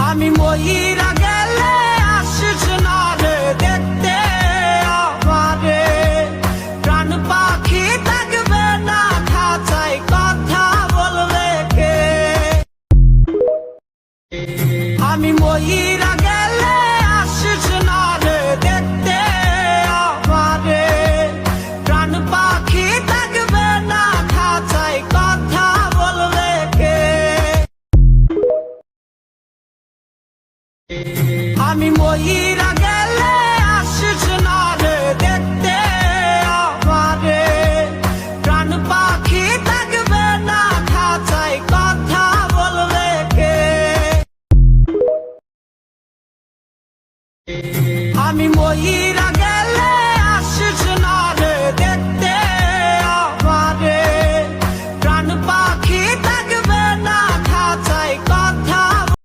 আমি ময়ূরা গেলে আসিস না রে দেখতে আমারে, প্রাণ পাখি থাকবে না খাঁচায় কথা বললে কে। আমি ময়ূরা গেলে আসিস না রে দেখতে আমারে, প্রাণ পাখি থাকবে না খাঁচায় কথা বললে কে। আমি ময়ূরা গেলে আসিস না রে দেখতে আমারে, প্রাণ পাখি থাকবে না খাঁচায় কথা বললে কে। আমি ময়ূরা